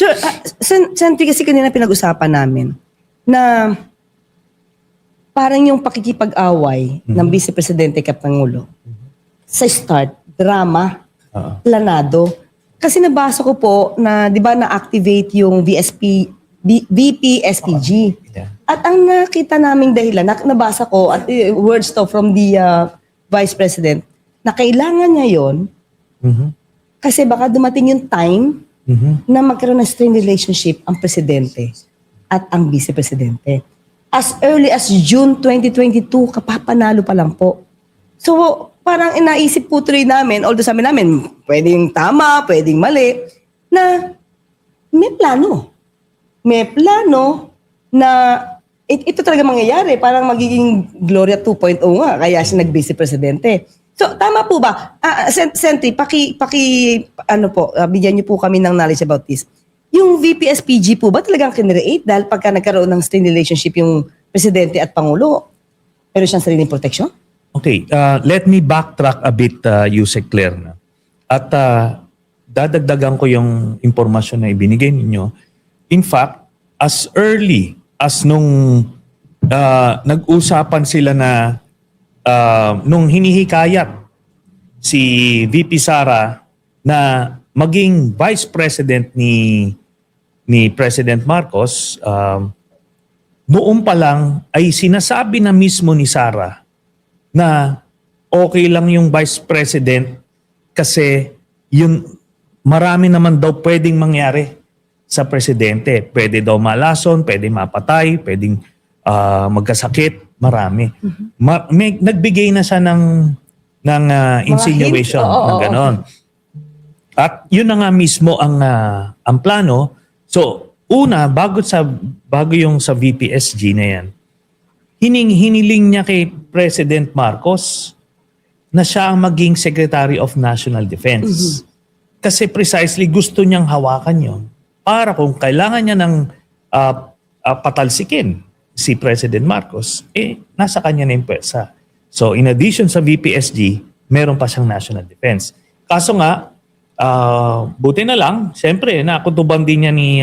Sir, Sentry, kasi kanina pinag-usapan namin na parang yung pakikipag-away ng Vice Presidente kay Pangulo sa start, drama, planado. Kasi nabasa ko po na, di ba, na-activate yung VP-SPG. At ang nakita naming dahilan, nabasa ko, at words to from the Vice President, na kailangan niya yon kasi baka dumating yung time na magkaroon ng strained relationship ang Presidente at ang Vice Presidente. As early as June 2022, kapapanalo pa lang po. So, parang inaisip po tuloy namin, although sabi namin, pwedeng tama, pwedeng mali, na may plano. May plano na ito talaga mangyayari. Parang magiging Gloria 2.0 nga, kaya siya nag-Vice Presidente. So, tama po ba? Sentry, bigyan niyo po kami ng knowledge about this. Yung VP-SPG po ba talagang kinreate dahil pagka nagkaroon ng strained relationship yung Presidente at Pangulo, pero siyang sariling protection? Okay, let me backtrack a bit, Yusek Claire. At dadagdagan ko yung impormasyon na ibinigay ninyo. In fact, as early as nung nag-usapan sila na nung hinihikayat si VP Sara na maging Vice President ni President Marcos, noon pa lang ay sinasabi na mismo ni Sara na okay lang yung Vice President kasi yun, marami naman daw pwedeng mangyari sa Presidente. Pwede daw malason, pwede mapatay, pwedeng magkasakit, marami. Nagbigay na siya ng insinuation, ng ganon. At yun na nga mismo ang plano. So, una, bago yung sa VPSG na yan, hiniling niya kay President Marcos na siya ang maging Secretary of National Defense. Kasi precisely gusto niyang hawakan yon para kung kailangan niya ng patalsikin si President Marcos, nasa kanya na yung pwersa. So in addition sa VPSG, meron pa siyang National Defense. Kaso nga, buti na lang, siyempre, nakutuban din niya ni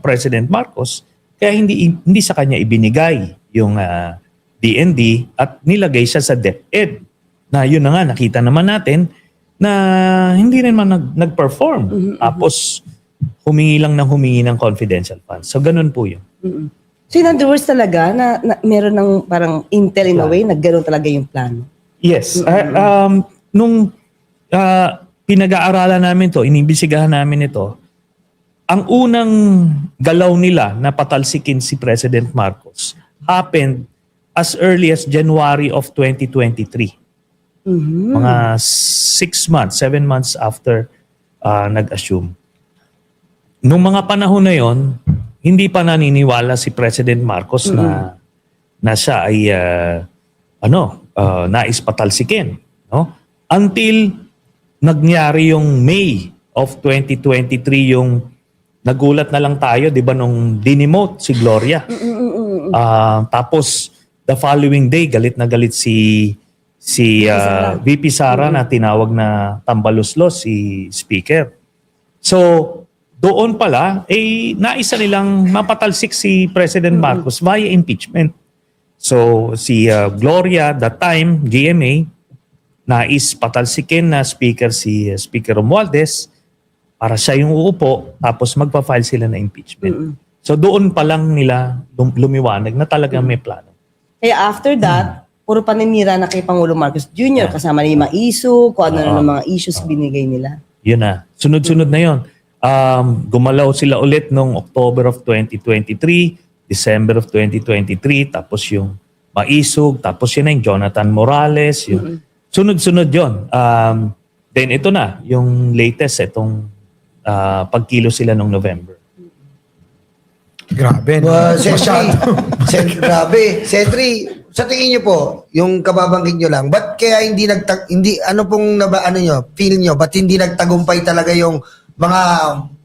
President Marcos, kaya hindi sa kanya ibinigay yung DND at nilagay siya sa DepEd. Na yun na nga, nakita naman natin na hindi rin man nag-perform. Tapos humingi lang ng confidential funds. So ganun po yun. So in other words talaga, na meron ng parang intel in a way, na gano'n talaga yung plano? Yes. Nung pinag-aaralan namin to, inimbisigahan namin ito, ang unang galaw nila na patalsikin si President Marcos happened as early as January of 2023. Mga 6 months, 7 months after nag-assume. Nung mga panahon na yon, hindi pa naniniwala si President Marcos na siya ay nais patalsikin, no? Until nagyari yung May of 2023, yung nagulat na lang tayo, 'di ba, nung dinemote si Gloria. Tapos the following day galit na galit si VP Sara na tinawag na tambaluslos si Speaker. So doon pala, naisa nilang mapatalsik si President Marcos via impeachment. So si Gloria, that time, GMA, nais patalsikin na speaker si Speaker Romualdez para siya yung uupo, tapos magpa-file sila na impeachment. So doon pa lang nila lumiwanag na talagang may plano. Kaya after that, puro paninira na kay Pangulo Marcos Jr. Kasama na yung mga issue, kung ano na mga issues binigay nila. Yun na. Sunod-sunod na yun. Gumalaw sila ulit noong October of 2023, December of 2023, tapos yung Maisog, tapos yun na yung Jonathan Morales, yung sunod-sunod yun. Then ito na, yung latest, itong pagkilo sila noong November. Grabe. Grabe. Sentry, sa tingin niyo po, yung kababanggit niyo lang, ba't kaya feel niyo, ba't hindi nagtagumpay talaga yung mga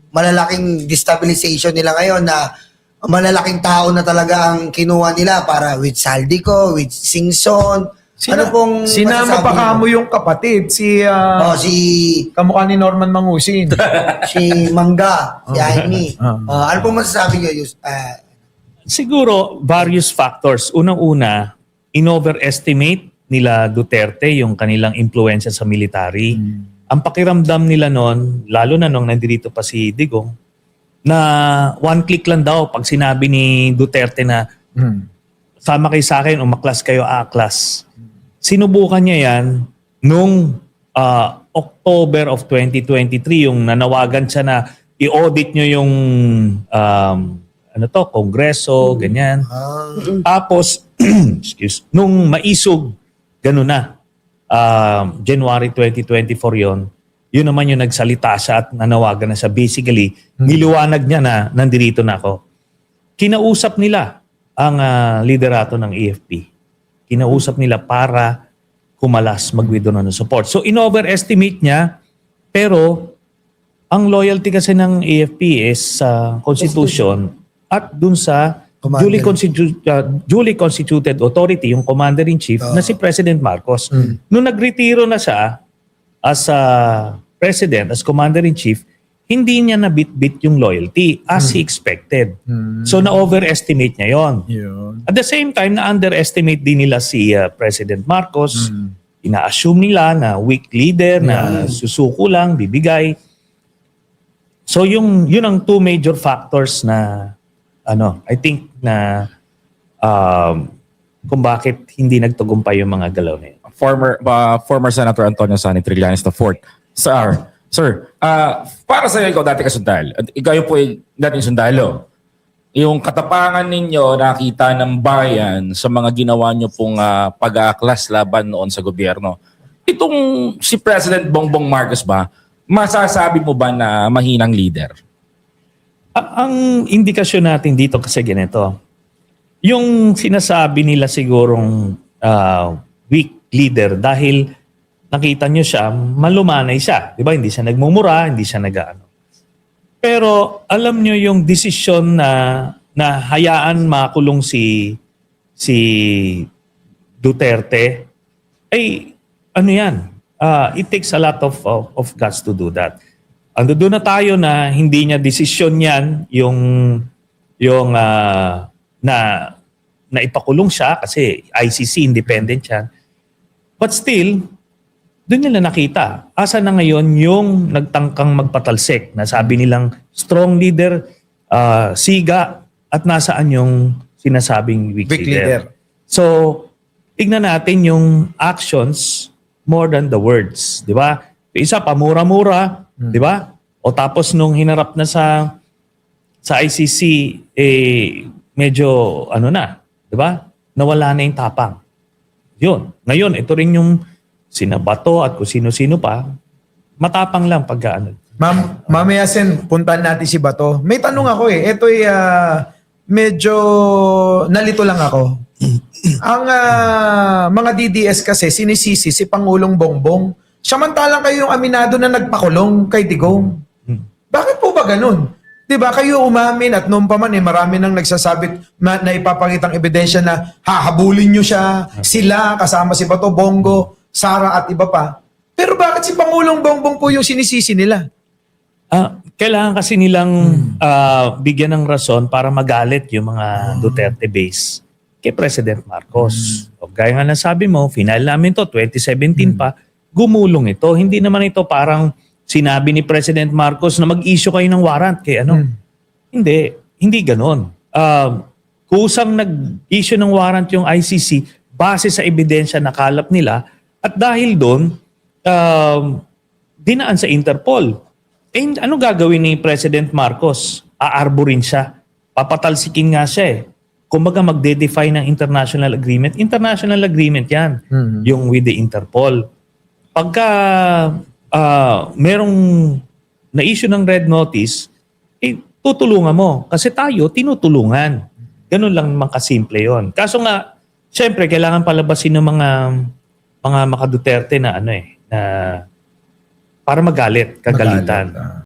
malalaking destabilization nila ngayon na malalaking tao na talaga ang kinuha nila para with Saldico, with Singson, Ano pong Sinama masasabi pa niyo? kamo yung kapatid, si Si kamukha ni Norman Mangusin. si Mangga, si Aimee. Ah. Ano pong masasabi niyo? Siguro, various factors. Unang-una, in-overestimate nila Duterte yung kanilang impluensya sa military. Ang pakiramdam nila noon, lalo na nung nandito pa si Digong, na one click lang daw pag sinabi ni Duterte na sama kayo sa akin, umaklas kayo, aaklas. Sinubukan niya yan nung October of 2023, yung nanawagan siya na i-audit nyo yung Kongreso, ganyan. Tapos, nung maisog, gano'n na. January 2024 yon. Yun naman yung nagsalita siya at nanawagan na siya. Basically, niliwanag niya na nandito na ako. Kinausap nila ang liderato ng AFP. Kinausap nila para kumalas, mag-withdraw ng support. So, in-overestimate niya, pero ang loyalty kasi ng AFP is sa Constitution at dun sa duly constituted authority, yung Commander-in-Chief, na si President Marcos. Nung nagretiro na siya as President, as Commander-in-Chief, hindi niya nabit-bit yung loyalty as he expected. So, na-overestimate niya yon. At the same time, na-underestimate din nila si President Marcos. Ina-assume nila na weak leader, na susuko lang, bibigay. So, yun ang two major factors na I think na kung bakit hindi nagtagumpay yung mga galaw na yun. Former Senator Antonio Sani Trillanes IV. Sir, para sa iyo, ikaw dati kasundalo. At ikaw yung po dating sundalo. Yung katapangan ninyo nakita ng bayan sa mga ginawa nyo pong pag-aaklas laban noon sa gobyerno. Itong si President Bongbong Marcos ba, masasabi mo ba na mahinang leader? Ang indikasyon natin dito kasi ganito. Yung sinasabi nila sigurong weak leader dahil nakita nyo siya, malumanay siya. Di ba? Hindi siya nagmumura, hindi siya nag-ano. Pero alam nyo yung desisyon na hayaan makulong si Duterte, ay ano yan? It takes a lot of guts to do that. Ando doon na tayo na hindi niya desisyon yan yung na ipakulong siya kasi ICC independent yan. But still, doon nila nakita. Asa na ngayon yung nagtangkang magpatalsik na sabi nilang strong leader, siga, at nasaan yung sinasabing weak leader. So, tignan natin yung actions more than the words. Di ba? Isa, pamura-mura. Di ba? O tapos nung hinarap na sa ICC, medyo di ba? Nawala na yung tapang. Yun. Ngayon, ito rin yung sinabato at kung sino-sino pa, matapang lang pag Mamaya Sen, puntahan natin si Bato. May tanong ako Ito'y medyo nalito lang ako. Ang mga DDS kasi sinisisi si Pangulong Bongbong. Samantalang kayo yung aminado na nagpakulong kay Digong. Bakit po ba ganun? Diba kayo umamin at noon pa man marami nang nagsasabit na ipapakitang ebidensya na hahabulin nyo siya, sila, kasama si Bato, Bongo, Sara at iba pa. Pero bakit si Pangulong Bongbong po yung sinisisi nila? Kailangan kasi nilang bigyan ng rason para magalit yung mga Duterte base kay President Marcos. O, gaya nga nasabi mo, final namin to 2017 pa, gumulong ito. Hindi naman ito parang sinabi ni President Marcos na mag-issue kayo ng warrant kay Hindi ganon. Kusang nag-issue ng warrant yung ICC base sa ebidensya na kalap nila at dahil doon, dinaan sa Interpol. Ano gagawin ni President Marcos? Aarborin siya. Papatalsikin nga siya Kumbaga magde-defy ng international agreement. International agreement yan. Yung with the Interpol. Pagka merong na-issue ng red notice, tutulungan mo. Kasi tayo, tinutulungan. Ganun lang naman kasimple yon. Kaso nga, syempre, kailangan palabasin ng mga Duterte na na para magalit, kagalitan.